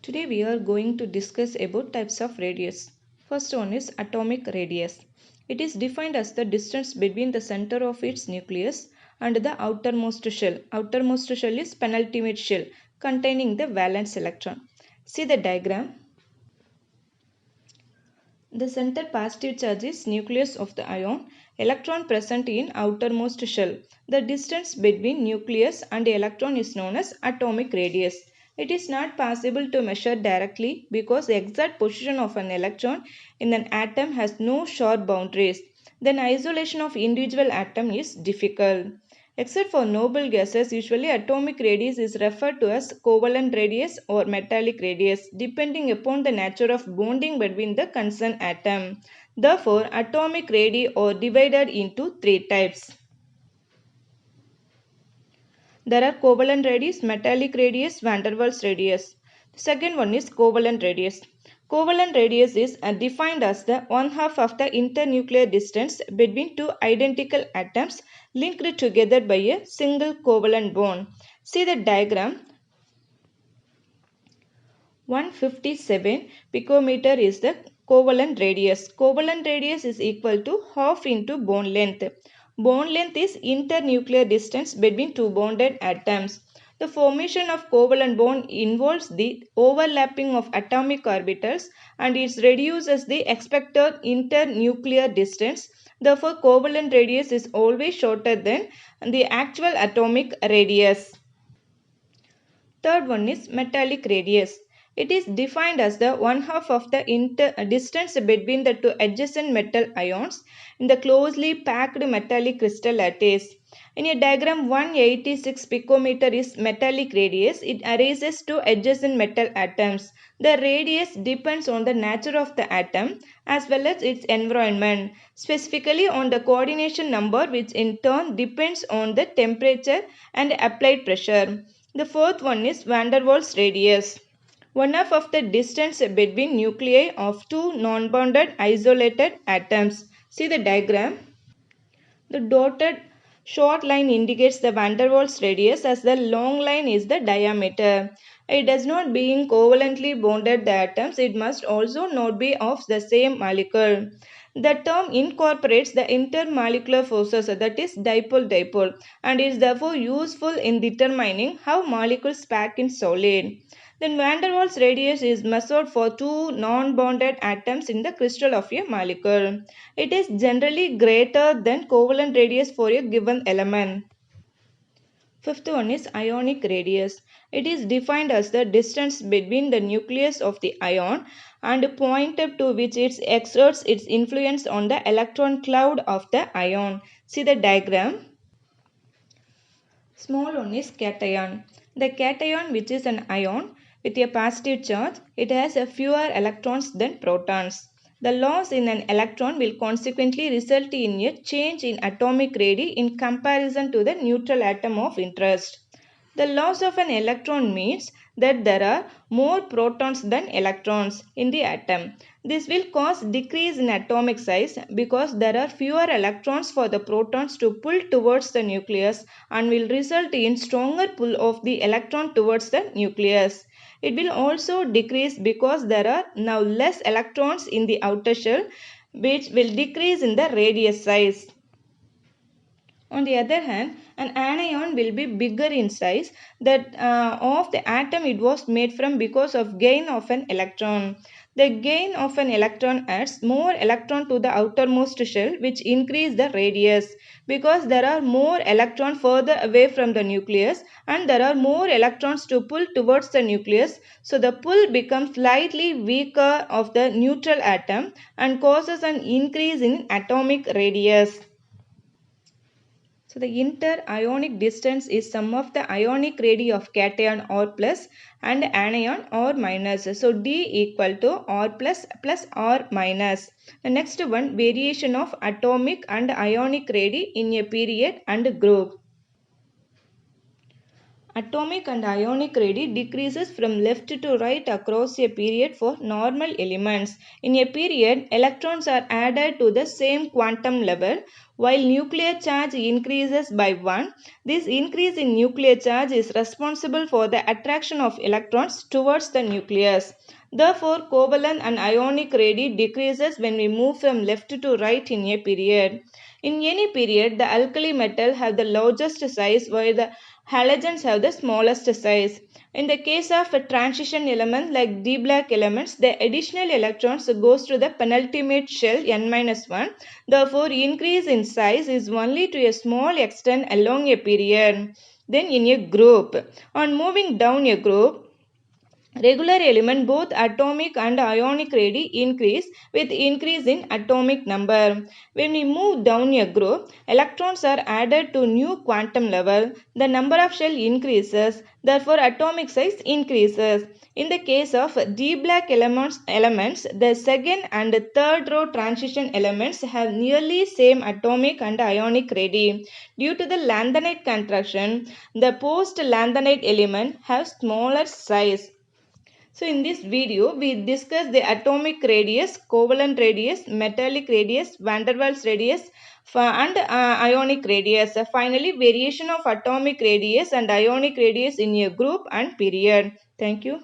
Today we are going to discuss about types of radius. First one is atomic radius. It is defined as the distance between the center of its nucleus and the outermost shell. Outermost shell is penultimate shell containing the valence electron. See the diagram. The center positive charge is nucleus of the ion, electron present in outermost shell. The distance between nucleus and electron is known as atomic radius. It is not possible to measure directly because the exact position of an electron in an atom has no sharp boundaries. Then isolation of individual atom is difficult. Except for noble gases, usually atomic radius is referred to as covalent radius or metallic radius, depending upon the nature of bonding between the concerned atom. Therefore, atomic radii are divided into three types. There are covalent radius, metallic radius, van der Waals radius. The second one is covalent radius. Covalent radius is defined as the one half of the internuclear distance between two identical atoms linked together by a single covalent bond. See the diagram. 157 picometer is the covalent radius. Covalent radius is equal to half into bond length. Bond length is internuclear distance between two bonded atoms. The formation of covalent bond involves the overlapping of atomic orbitals and it reduces the expected internuclear distance. Therefore, covalent radius is always shorter than the actual atomic radius. Third one is metallic radius. It is defined as the one half of the distance between the two adjacent metal ions in the closely packed metallic crystal lattice. In a diagram, 186 picometer is metallic radius. It erases two adjacent metal atoms. The radius depends on the nature of the atom as well as its environment, specifically on the coordination number, which in turn depends on the temperature and applied pressure. The fourth one is van der Waals radius. One half of the distance between nuclei of two non-bonded isolated atoms. See the diagram. The dotted short line indicates the van der Waals radius as the long line is the diameter. It does not being covalently bonded the atoms, it must also not be of the same molecule. The term incorporates the intermolecular forces, that is dipole-dipole, and is therefore useful in determining how molecules pack in solid. Then van der Waals radius is measured for two non-bonded atoms in the crystal of a molecule. It is generally greater than covalent radius for a given element. Fifth one is ionic radius. It is defined as the distance between the nucleus of the ion and point up to which it exerts its influence on the electron cloud of the ion. See the diagram. Small one is cation. The cation, which is an ion with a positive charge, it has fewer electrons than protons. The loss in an electron will consequently result in a change in atomic radii in comparison to the neutral atom of interest. The loss of an electron means that there are more protons than electrons in the atom. This will cause decrease in atomic size because there are fewer electrons for the protons to pull towards the nucleus and will result in stronger pull of the electron towards the nucleus. It will also decrease because there are now less electrons in the outer shell, which will decrease in the radius size. On the other hand, an anion will be bigger in size that of the atom it was made from because of gain of an electron. The gain of an electron adds more electron to the outermost shell, which increase the radius because there are more electrons further away from the nucleus and there are more electrons to pull towards the nucleus. So the pull becomes slightly weaker of the neutral atom and causes an increase in atomic radius. So the inter-ionic distance is sum of the ionic radii of cation R plus and anion R minus. So D equal to R plus plus R minus. The next one, variation of atomic and ionic radii in a period and group. Atomic and ionic radii decreases from left to right across a period for normal elements. In a period, electrons are added to the same quantum level While nuclear charge increases by 1, this increase in nuclear charge is responsible for the attraction of electrons towards the nucleus. Therefore, covalent and ionic radii decreases when we move from left to right in a period. In any period, the alkali metal have the largest size while the halogens have the smallest size. In the case of a transition element like D-Black elements, the additional electrons goes to the penultimate shell n-1. Therefore, increase in size is only to a small extent along a period. Then in a group, on moving down a group, regular element both atomic and ionic radii increase with increase in atomic number. When we move down a group, electrons are added to new quantum level. The number of shell increases, therefore atomic size increases. In the case of D-Black elements, the second and third row transition elements have nearly same atomic and ionic radii. Due to the lanthanide contraction, the post-lanthanide element have smaller size. So in this video, we discussed the atomic radius, covalent radius, metallic radius, van der Waals radius, and ionic radius. Finally, variation of atomic radius and ionic radius in a group and period. Thank you.